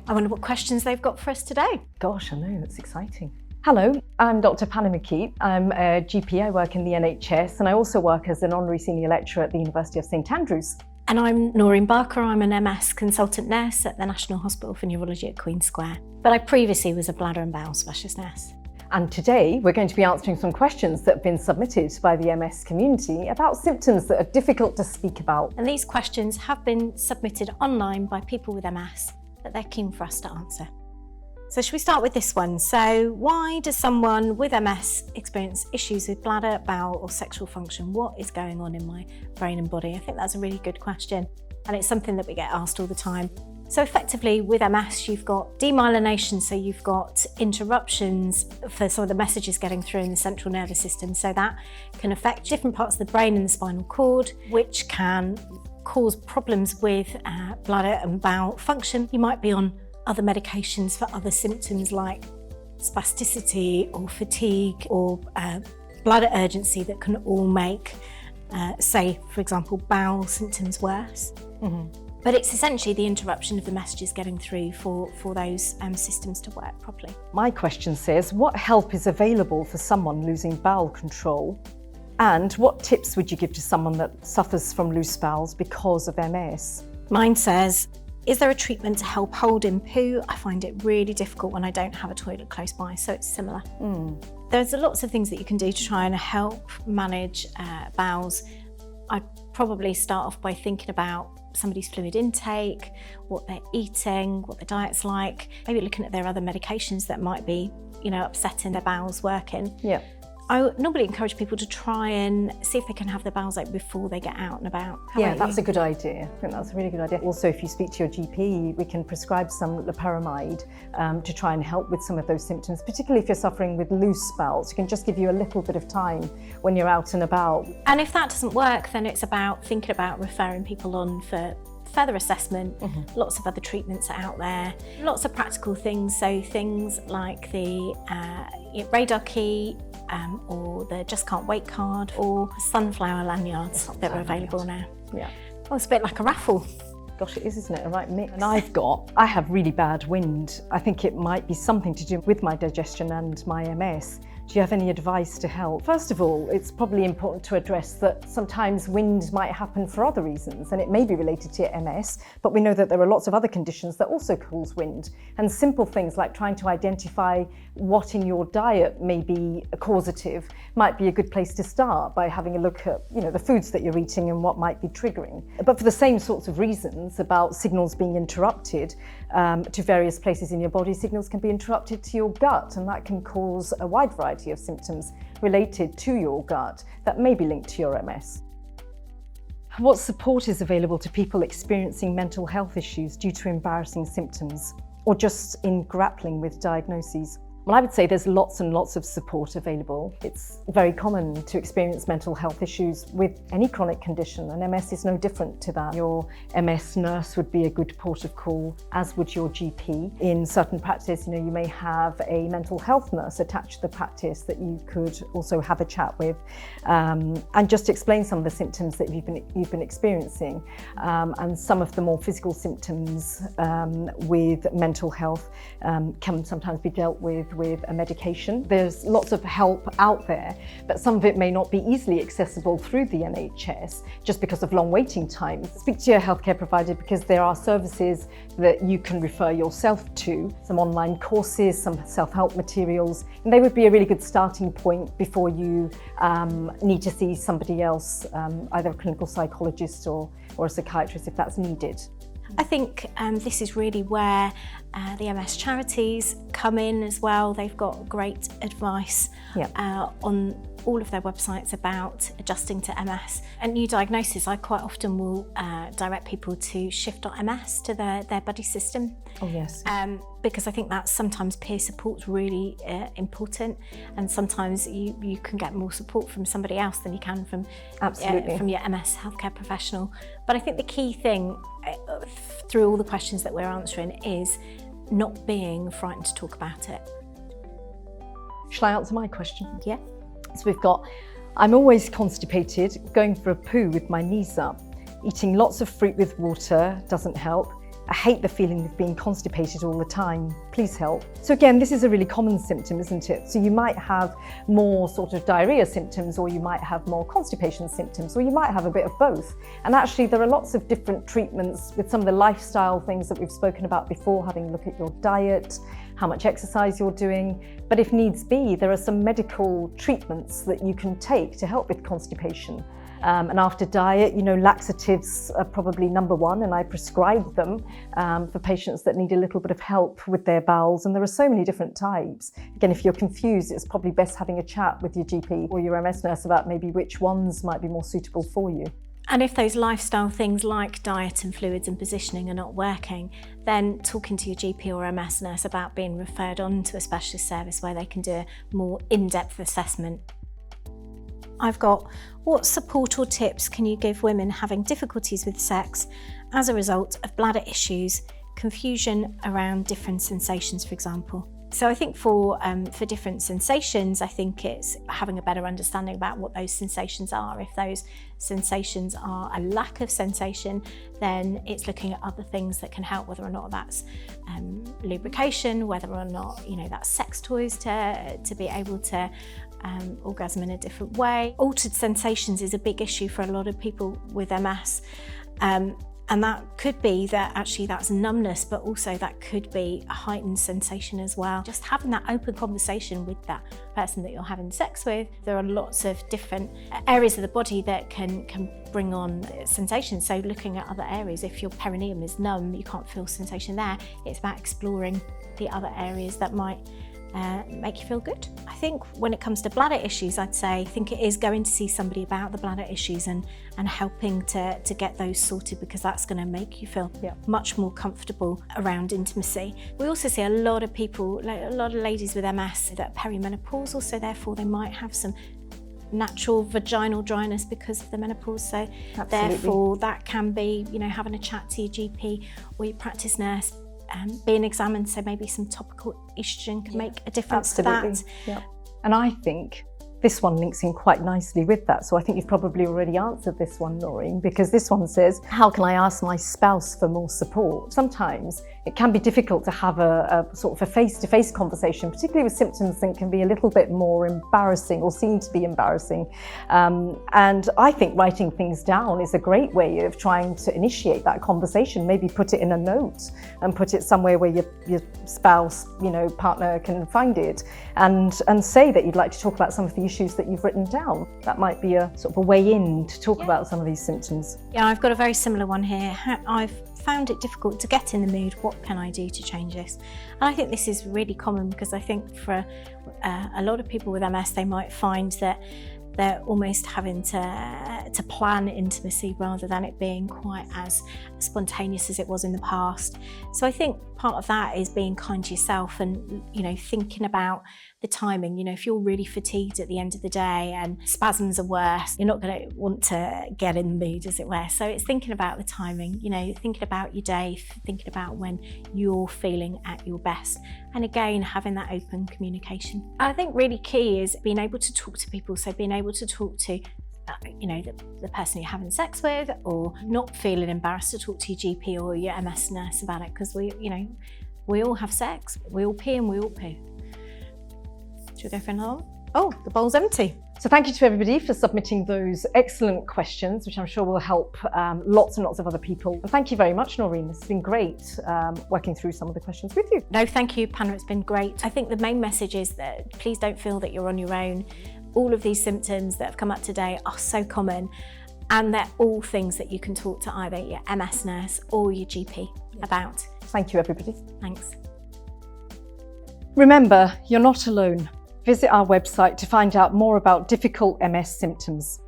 I wonder what questions they've got for us today. Gosh, I know, that's exciting. Hello, I'm Dr. Panna Muqit. I'm a GP, I work in the NHS, and I also work as an honorary senior lecturer at the University of St Andrews. And I'm Noreen Barker. I'm an MS consultant nurse at the National Hospital for Neurology at Queen Square. But I previously was a bladder and bowel specialist nurse. And today we're going to be answering some questions that have been submitted by the MS community about symptoms that are difficult to speak about. And these questions have been submitted online by people with MS that they're keen for us to answer. So should we start with this one? So why does someone with MS experience issues with bladder, bowel or sexual function? What is going on in my brain and body? I think that's a really good question. And it's something that we get asked all the time. So effectively with MS, you've got demyelination, so you've got interruptions for some of the messages getting through in the central nervous system. So that can affect different parts of the brain and the spinal cord, which can cause problems with bladder and bowel function. You might be on other medications for other symptoms like spasticity or fatigue or bladder urgency that can all make, say, for example, bowel symptoms worse. Mm-hmm. But it's essentially the interruption of the messages getting through for those systems to work properly. My question says, what help is available for someone losing bowel control? And what tips would you give to someone that suffers from loose bowels because of MS? Mine says, is there a treatment to help hold in poo? I find it really difficult when I don't have a toilet close by, so it's similar. There's lots of things that you can do to try and help manage bowels. I'd probably start off by thinking about somebody's fluid intake, what they're eating, what their diet's like, maybe looking at their other medications that might be, upsetting their bowels working. Yeah. I would normally encourage people to try and see if they can have their bowels out before they get out and about. That's a good idea. I think that's a really good idea. Also, if you speak to your GP, we can prescribe some loperamide to try and help with some of those symptoms, particularly if you're suffering with loose bowels. It can just give you a little bit of time when you're out and about. And if that doesn't work, then it's about thinking about referring people on for further assessment. Mm-hmm. Lots of other treatments are out there, lots of practical things, so things like the radar key or the Just Can't Wait card or sunflower lanyards that are available now. Yeah. Oh, it's a bit like a raffle. Gosh, it is, isn't it? A right mix. And I have really bad wind. I think it might be something to do with my digestion and my MS. Do you have any advice to help? First of all, it's probably important to address that sometimes wind might happen for other reasons, and it may be related to your MS, but we know that there are lots of other conditions that also cause wind. And simple things like trying to identify what in your diet may be a causative might be a good place to start by having a look at, the foods that you're eating and what might be triggering. But for the same sorts of reasons about signals being interrupted to various places in your body, signals can be interrupted to your gut, and that can cause a wide variety of symptoms related to your gut that may be linked to your MS. What support is available to people experiencing mental health issues due to embarrassing symptoms or just in grappling with diagnoses? Well, I would say there's lots and lots of support available. It's very common to experience mental health issues with any chronic condition, and MS is no different to that. Your MS nurse would be a good port of call, as would your GP. In certain practice, you may have a mental health nurse attached to the practice that you could also have a chat with and just explain some of the symptoms that you've been experiencing. And some of the more physical symptoms with mental health can sometimes be dealt with a medication. There's lots of help out there, but some of it may not be easily accessible through the NHS just because of long waiting times. Speak to your healthcare provider because there are services that you can refer yourself to, some online courses, some self-help materials, and they would be a really good starting point before you need to see somebody else, either a clinical psychologist or a psychiatrist if that's needed. I think this is really where the MS charities come in as well. They've got great advice on all of their websites about adjusting to MS. At new diagnosis, I quite often will direct people to shift.ms to their buddy system. Oh yes. Because I think that sometimes peer support's really important, and sometimes you can get more support from somebody else than you can from your MS healthcare professional. But I think the key thing through all the questions that we're answering is not being frightened to talk about it. Shall I answer my question? Yeah. So we've got, I'm always constipated, going for a poo with my knees up. Eating lots of fruit with water doesn't help. I hate the feeling of being constipated all the time. Please help. So again, this is a really common symptom, isn't it? So you might have more sort of diarrhea symptoms, or you might have more constipation symptoms, or you might have a bit of both. And actually there are lots of different treatments with some of the lifestyle things that we've spoken about before, having a look at your diet, how much exercise you're doing. But if needs be, there are some medical treatments that you can take to help with constipation. And after diet, laxatives are probably number one, and I prescribe them for patients that need a little bit of help with their bowels. And there are so many different types. Again, if you're confused, it's probably best having a chat with your GP or your MS nurse about maybe which ones might be more suitable for you. And if those lifestyle things like diet and fluids and positioning are not working, then talking to your GP or MS nurse about being referred on to a specialist service where they can do a more in-depth assessment. I've got, what support or tips can you give women having difficulties with sex as a result of bladder issues, confusion around different sensations, for example? So I think for different sensations, I think it's having a better understanding about what those sensations are. If those sensations are a lack of sensation, then it's looking at other things that can help, whether or not that's lubrication, whether or not that's sex toys to be able to orgasm in a different way. Altered sensations is a big issue for a lot of people with MS. And that could be that actually that's numbness, but also that could be a heightened sensation as well. Just having that open conversation with that person that you're having sex with. There are lots of different areas of the body that can bring on sensations. So looking at other areas, if your perineum is numb, you can't feel sensation there. It's about exploring the other areas that might make you feel good. I think when it comes to bladder issues, I think it is going to see somebody about the bladder issues and helping to get those sorted, because that's going to make you feel much more comfortable around intimacy. We also see a lot of people, a lot of ladies with MS that are perimenopausal, so therefore they might have some natural vaginal dryness because of the menopause. So therefore that can be, having a chat to your GP or your practice nurse, being examined, so maybe some topical estrogen can make a difference to that. Yeah. And I think this one links in quite nicely with that. So I think you've probably already answered this one, Noreen, because this one says, how can I ask my spouse for more support? Sometimes it can be difficult to have a sort of a face-to-face conversation, particularly with symptoms that can be a little bit more embarrassing or seem to be embarrassing. And I think writing things down is a great way of trying to initiate that conversation. Maybe put it in a note and put it somewhere where your spouse, partner can find it, and say that you'd like to talk about some of the issues that you've written down. That might be a sort of a way in to talk about some of these symptoms. Yeah, I've got a very similar one here. I've found it difficult to get in the mood. What can I do to change this? And I think this is really common, because I think for a lot of people with MS, they might find that they're almost having to plan intimacy rather than it being quite as spontaneous as it was in the past. So I think part of that is being kind to yourself and, thinking about the timing. If you're really fatigued at the end of the day and spasms are worse, you're not going to want to get in the mood, as it were. So it's thinking about the timing, thinking about your day, thinking about when you're feeling at your best. And again, having that open communication. I think really key is being able to talk to people. So being able to talk to the person you're having sex with, or not feeling embarrassed to talk to your GP or your MS nurse about it, because we all have sex, we all pee and we all poo. Should we go for another one? Oh, the bowl's empty. So thank you to everybody for submitting those excellent questions, which I'm sure will help lots and lots of other people. And thank you very much, Noreen. It's been great working through some of the questions with you. No, thank you, Panna. It's been great. I think the main message is that please don't feel that you're on your own. All of these symptoms that have come up today are so common, and they're all things that you can talk to either your MS nurse or your GP about. Thank you, everybody. Thanks. Remember, you're not alone. Visit our website to find out more about difficult MS symptoms.